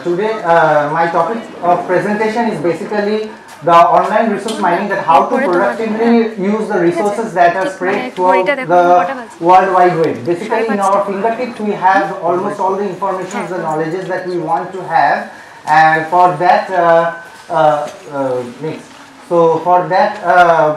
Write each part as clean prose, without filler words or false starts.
Today my topic of presentation is basically the online resource mining, that how to productively use the resources that are spread throughout the World Wide Web. Basically, in our fingertips we have almost all the information, the knowledges that we want to have, and for that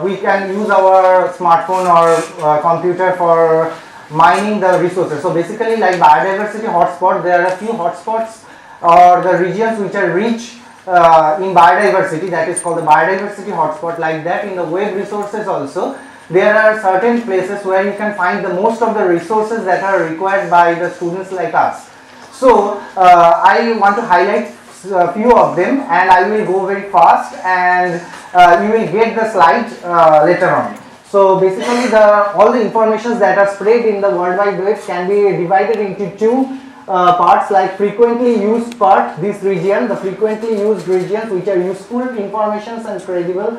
we can use our smartphone or computer for mining the resources. So basically, like biodiversity hotspot, there are a few hotspots or the regions which are rich in biodiversity, that is called the biodiversity hotspot. Like that, in the web resources also, there are certain places where you can find the most of the resources that are required by the students like us. So I want to highlight a few of them, and I will go very fast, and you will get the slide later on. So basically, all the informations that are spread in the World Wide Web can be divided into two parts, like frequently used part, this region, the frequently used regions which are useful informations and credible,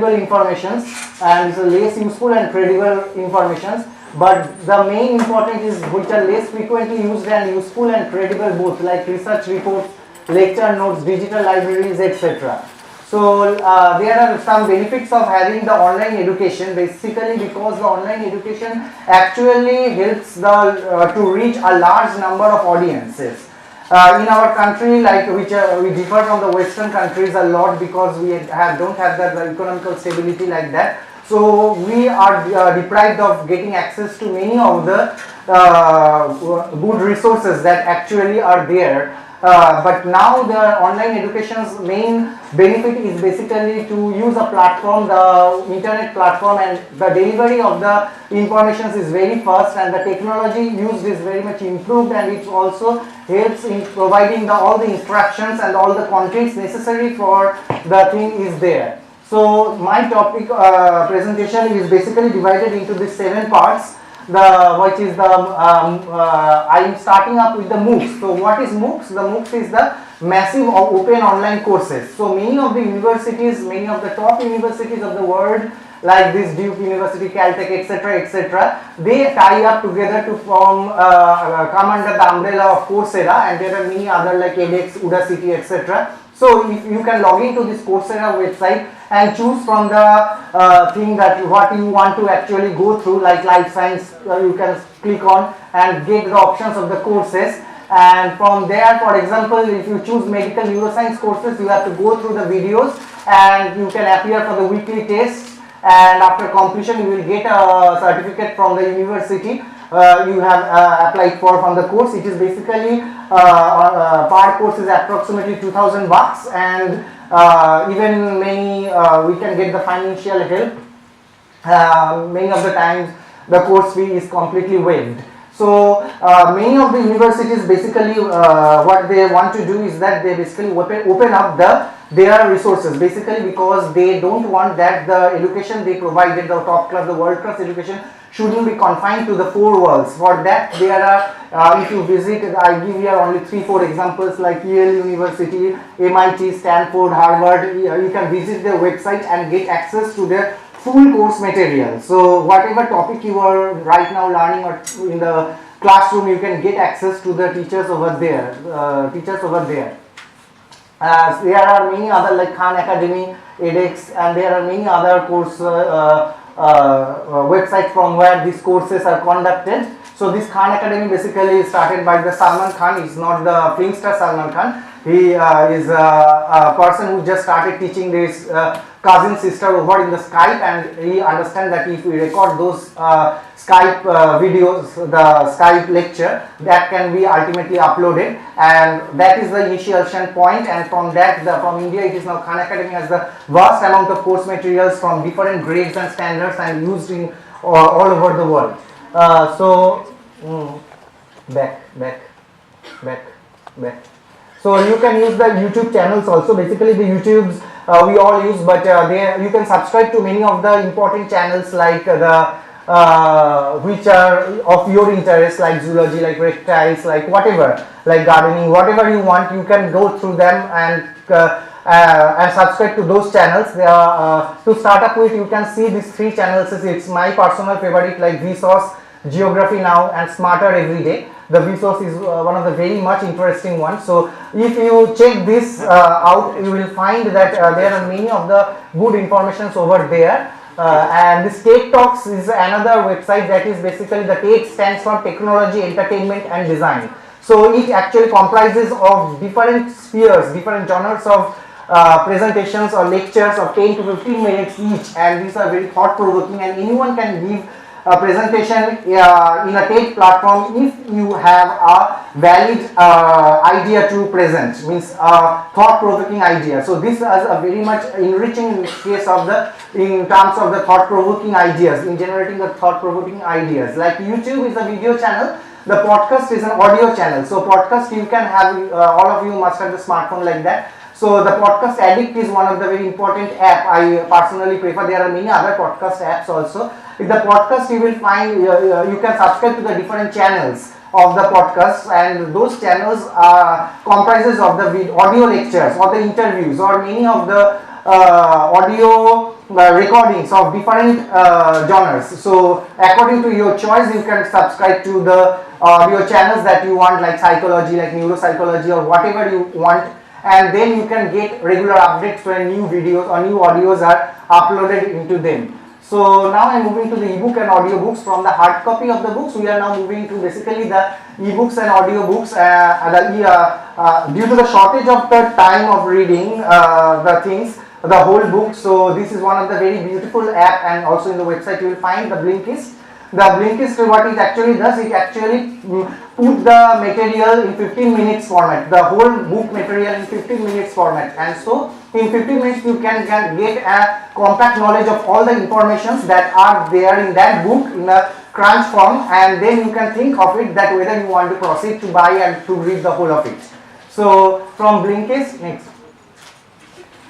informations, and less useful and credible informations. But the main important is which are less frequently used and useful and credible both, like research reports, lecture notes, digital libraries, etc. So there are some benefits of having the online education, basically because the online education actually helps to reach a large number of audiences. In our country, like we differ from the Western countries a lot because we don't have the economical stability like that. So we are deprived of getting access to many of the good resources that actually are there. But now the online education's main benefit is basically to use a platform, the internet platform, and the delivery of the information is very fast, and the technology used is very much improved, and it also helps in providing all the instructions and all the contents necessary for the thing is there. So my topic presentation is basically divided into these 7 parts. I'm starting up with the MOOCs. So what is MOOCs? The MOOCs is the massive open online courses. So many of the universities, many of the top universities of the world, like this Duke University, Caltech, etc., they tie up together to form, come under the umbrella of Coursera, and there are many other like edX, Udacity, etc. So if you can log into this Coursera website and choose from the thing that what you want to actually go through, like life science, you can click on and get the options of the courses. And from there, for example, if you choose medical neuroscience courses, you have to go through the videos and you can appear for the weekly tests, and after completion you will get a certificate from the university you have applied for from the course. It is basically per course is approximately $2,000, and even many we can get the financial help. Many of the times the course fee is completely waived. So many of the universities basically what they want to do is that they basically open up their resources, basically because they don't want that the education they provided, the top class, the world class education, shouldn't be confined to the 4 walls. For that there are, if you visit, I give here only 3-4 examples, like Yale University, MIT, Stanford, Harvard. You can visit their website and get access to their full course material. So whatever topic you are right now learning or in the classroom, you can get access to the teachers over there. There are many other like Khan Academy, edX, and there are many other course websites from where these courses are conducted. So this Khan Academy basically started by the Salman Khan. He's not the film star Salman Khan. He is a person who just started teaching this cousin sister over in the Skype, and he understands that if we record those Skype videos, the Skype lecture, that can be ultimately uploaded, and that is the initiation point. And from that, from India, it is now Khan Academy has the vast amount of course materials from different grades and standards and used in all over the world. Back. So you can use the YouTube channels also. Basically the YouTubes we all use, but you can subscribe to many of the important channels, like which are of your interest, like zoology, like reptiles, like whatever, like gardening, whatever you want, you can go through them and subscribe to those channels. To start up with, you can see these 3 channels. It's my personal favorite, like Vsauce, Geography Now, and Smarter Every Day. the Vsauce is one of the very much interesting ones. So if you check this out, you will find that there are many of the good informations over there. And this Tech Talks is another website that is basically, the Tech stands for Technology, Entertainment and Design. So it actually comprises of different spheres, different genres of presentations or lectures of 10 to 15 minutes each, and these are very thought provoking, and anyone can give a presentation in a TED platform if you have a valid idea to present, means thought provoking idea. So this is a very much enriching case of the, in terms of the thought provoking ideas, in generating the thought provoking ideas. Like YouTube is a video channel, the podcast is an audio channel. So podcast you can have, all of you must have the smartphone like that. So the Podcast Addict is one of the very important app I personally prefer. There are many other podcast apps also. In the podcast you will find, you can subscribe to the different channels of the podcast, and those channels comprises of the audio lectures or the interviews or many of the audio recordings of different genres. So according to your choice you can subscribe to the audio channels that you want, like psychology, like neuropsychology or whatever you want, and then you can get regular updates when new videos or new audios are uploaded into them. So now I am moving to the ebook and audiobooks. From the hard copy of the books, we are now moving to basically the ebooks and audiobooks. Due to the shortage of the time of reading the whole book, so this is one of the very beautiful app, and also in the website you will find the Blinkist. The Blinkist, what it actually does, it actually put the material in 15 minutes format, the whole book material in 15 minutes format, and so in 15 minutes you can get a compact knowledge of all the informations that are there in that book in a crunch form, and then you can think of it that whether you want to proceed to buy and to read the whole of it. So from Blinkist, next.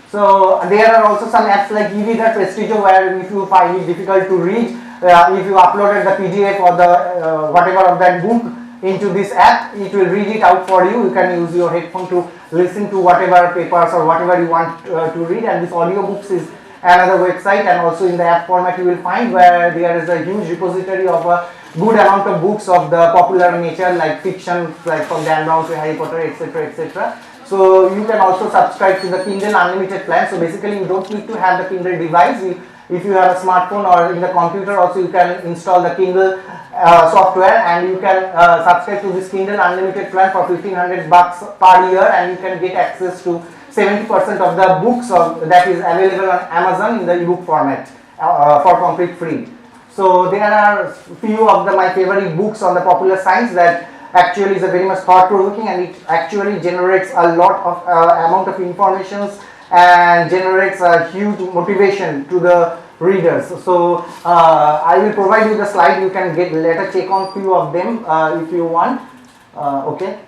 So there are also some apps like e-reader Prestigio, where if you find it difficult to read, if you uploaded the PDF or the whatever of that book into this app, it will read it out for you. You can use your headphone to listen to whatever papers or whatever you want to read. And this audiobooks is another website, and also in the app format you will find where there is a huge repository of a good amount of books of the popular nature, like fiction, like from Dan Brown to Harry Potter, etc., etc. So you can also subscribe to the Kindle Unlimited plan. So basically you don't need to have the Kindle device. If you have a smartphone or in the computer also, you can install the Kindle software, and you can subscribe to this Kindle Unlimited plan for $1,500 per year, and you can get access to 70% of the books that is available on Amazon in the ebook format for complete free. So there are few of my favorite books on the popular science that actually is a very much thought provoking, and it actually generates a lot of amount of informations and generates a huge motivation to the readers. So I will provide you the slide. You can get later check on few of them if you want. Okay.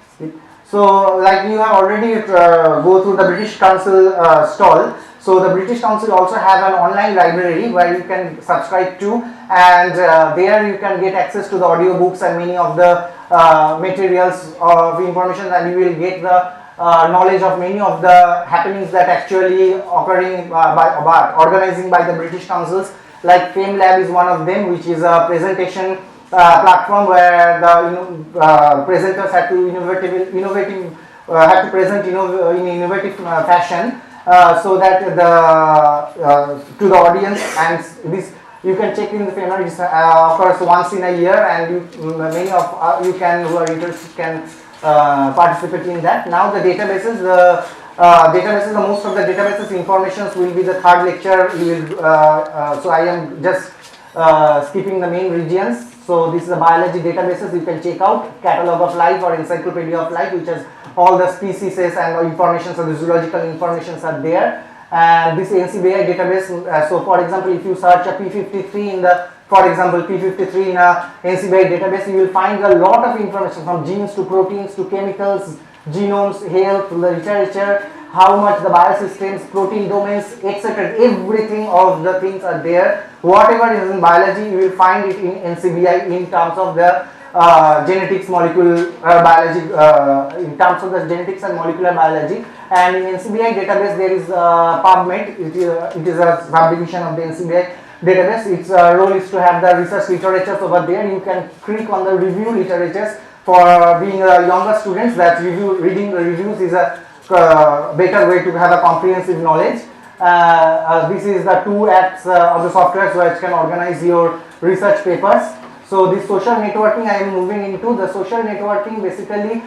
So like you have already go through the British Council stall. So the British Council also have an online library where you can subscribe to, and there you can get access to the audiobooks and many of the materials of information, and you will get the knowledge of many of the happenings that actually occurring by organizing by the British Councils. Like Fame Lab is one of them, which is a presentation platform where the presenters have to have to present in innovative fashion, so that to the audience. And this you can check in the Fame Lab. It occurs once in a year, and many of you can, who are interested, can participate in that. Now the databases, the most of the databases informations will be the third lecture. You will, so I am just skipping the main regions. So this is the biology databases. You can check out Catalog of Life or Encyclopedia of Life, which has all the species and information. So the zoological informations are there. And this NCBI database. So for example, if you search a P53 in the, for example, P53 in a NCBI database, you will find a lot of information from genes to proteins to chemicals, genomes, health, the literature, how much the biosystems, protein domains, etc. Everything of the things are there. Whatever is in biology, you will find it in NCBI in terms of the genetics, molecular biology, in terms of the genetics and molecular biology. And in NCBI database there is PubMed. It is a subdivision of the NCBI database. Its role is to have the research literatures over there. You can click on the review literatures for being younger students, that reading the reviews is a better way to have a comprehensive knowledge. This is the two apps of the software which can organize your research papers. So this social networking I am moving into. The social networking basically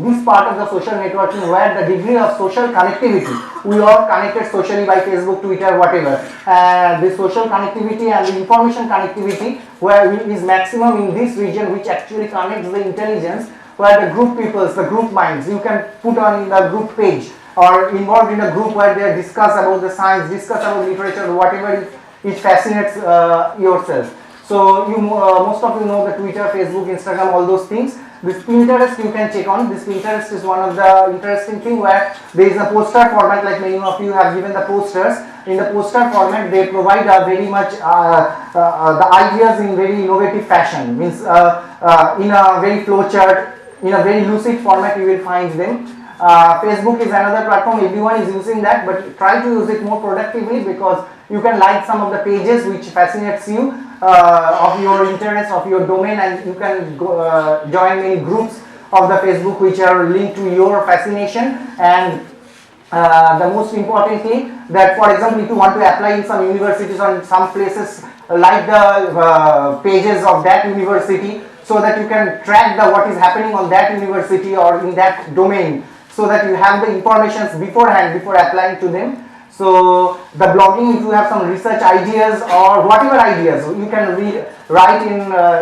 this part of the social networking where the degree of social connectivity, we are connected socially by Facebook, Twitter, whatever. The social connectivity and the information connectivity where is maximum in this region, which actually connects the intelligence, where the group peoples, the group minds, you can put on in the group page or involved in a group where they discuss about the science, discuss about literature, whatever it fascinates yourself. So you most of you know the Twitter, Facebook, Instagram, all those things. This Pinterest you can check on. This Pinterest is one of the interesting thing where there is a poster format, like many of you have given the posters. In the poster format, they provide a very much the ideas in very innovative fashion. Means in a very flowchart, in a very lucid format, you will find them. Facebook is another platform, everyone is using that, but try to use it more productively, because you can like some of the pages which fascinates you of your interest, of your domain, and you can go, join many groups of the Facebook which are linked to your fascination. And the most importantly, that for example, if you want to apply in some universities or in some places, like the pages of that university, so that you can track the what is happening on that university or in that domain, so that you have the informations beforehand before applying to them. So the blogging, if you have some research ideas or whatever ideas, you can write in,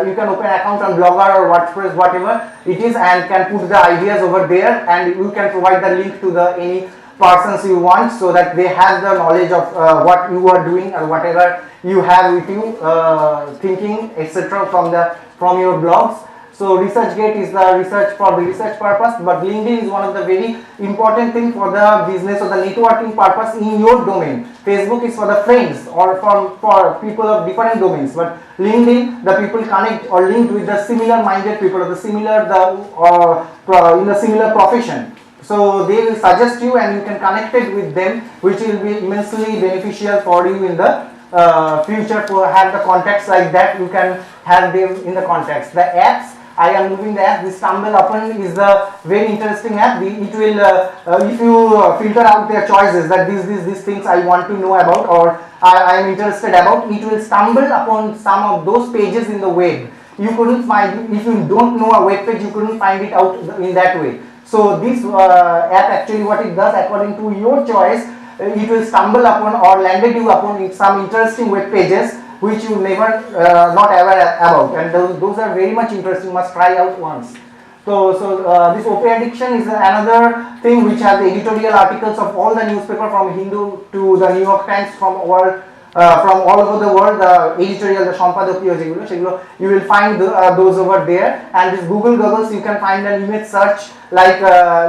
you can open an account on Blogger or WordPress, whatever it is, and can put the ideas over there, and you can provide the link to the any persons you want, so that they have the knowledge of what you are doing or whatever you have with you, thinking, etc. from your blogs. So ResearchGate is the research for the research purpose, but LinkedIn is one of the very important thing for the business or the networking purpose in your domain. Facebook is for the friends or for people of different domains, but LinkedIn, the people connect or linked with the similar minded people or the similar in the similar profession. So they will suggest you and you can connect it with them, which will be immensely beneficial for you in the future to have the contacts like that. You can have them in the contacts. The apps, I am moving the app. This Stumble Upon is the very interesting app. It will, if you filter out their choices, that these things I want to know about or I am interested about, it will stumble upon some of those pages in the web. You couldn't find, if you don't know a web page, you couldn't find it out in that way. So this app actually what it does, according to your choice, it will stumble upon or landed you upon some interesting web pages which you never not aware about, and those are very much interesting, must try out once. So this opioid addiction is another thing which has the editorial articles of all the newspaper from Hindu to the New York Times from all over the world. The editorial, the Sampadakio jegulo, you will find those over there. And this Google Goggles, you can find an image search, like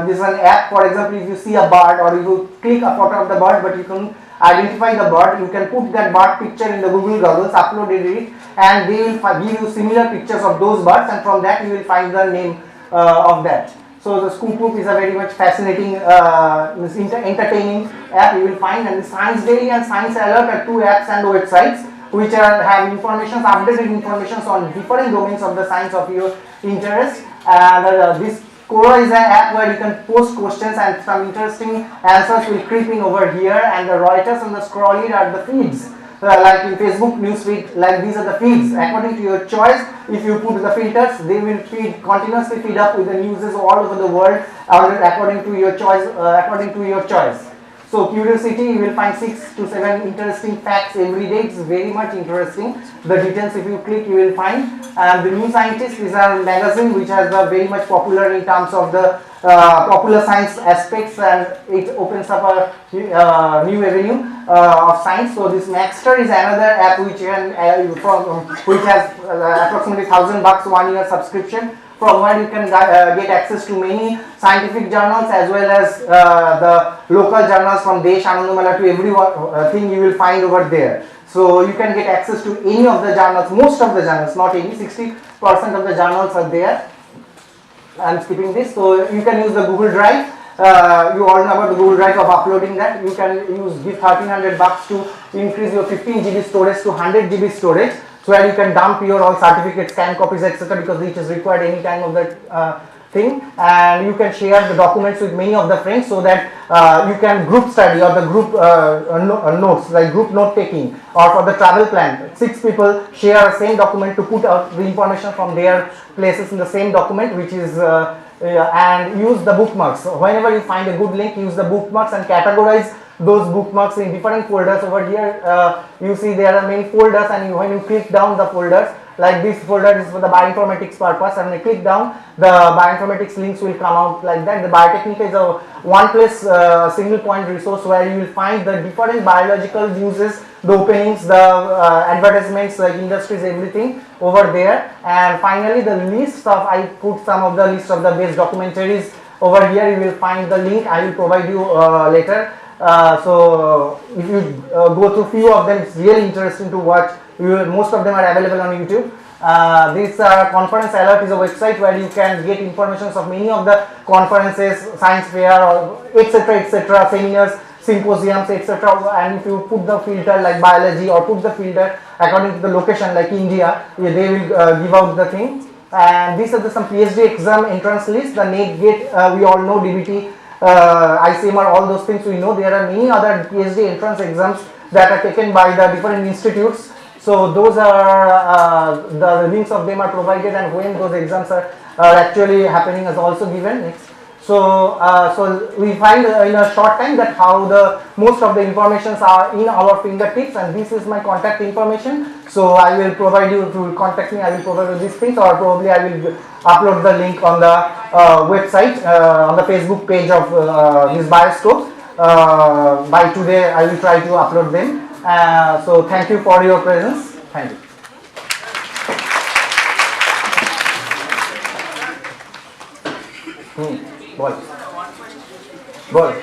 this is an app. For example, if you see a bird or you click a photo of the bird, but you can identify the bird, you can put that bird picture in the Google Goggles, upload it, and they will give you similar pictures of those birds, and from that you will find the name of that. So the Scoop Book is a very much fascinating, entertaining app you will find. And the Science Daily and Science Alert are two apps and websites which have information, updated information on different domains of the science of your interest. And this Quora is an app where you can post questions and some interesting answers will creep in over here. And the Reuters and the Scrolly are the feeds. Like in Facebook newsfeed, like these are the feeds. According to your choice, if you put the filters, they will continuously feed up with the news all over the world according to your choice. So Curiosity, you will find 6 to 7 interesting facts every day. It's very much interesting. The details, if you click, you will find. And the New Scientist is a magazine which has very much popular in terms of the popular science aspects, and it opens up a new avenue of science. So this Maxter is another app which which has approximately $1,000 1 year subscription, from where you can get access to many scientific journals as well as the local journals from Desh, Anandamala to everything you will find over there. So you can get access to any of the journals, most of the journals, not any, 60% of the journals are there. I'm skipping this. So you can use the Google Drive. You all know about the Google Drive of uploading that. You can give $1,300 to increase your 15 GB storage to 100 GB storage. So so where you can dump your all certificates, scan copies, etc., because it is required any time of the thing, and you can share the documents with many of the friends, so that you can group study or the group notes, like group note taking, or for the travel plan, 6 people share same document to put out the information from their places in the same document, which is and use the bookmarks. So whenever you find a good link, use the bookmarks and categorize those bookmarks in different folders. Over here you see there are many folders, and when you click down the folders, like this folder is for the bioinformatics purpose, and when you click down, the bioinformatics links will come out like that. The Biotechnica is a one place single point resource where you will find the different biological uses, the openings, the advertisements, like industries, everything over there. And finally the list of, I put some of the list of the best documentaries over here. You will find the link, I will provide you later. So if you go through few of them, it's really interesting to watch. Most of them are available on YouTube. This conference alert is a website where you can get information of many of the conferences, science fair, or etc., seminars, symposiums, etc. And if you put the filter like biology, or put the filter according to the location like India, they will give out the thing. And these are some PhD exam entrance list. The NET, GATE, we all know, DBT, ICMR, all those things we know. There are many other PhD entrance exams that are taken by the different institutes. So those are the links of them are provided, and when those exams are actually happening is also given. Next. So we find in a short time that how the most of the informations are in our fingertips, and this is my contact information. So I will provide you, if you will contact me, I will provide you these things, or probably I will upload the link on the website, on the Facebook page of this Bioscope. By today I will try to upload them. So thank you for your presence. Thank you. Bol.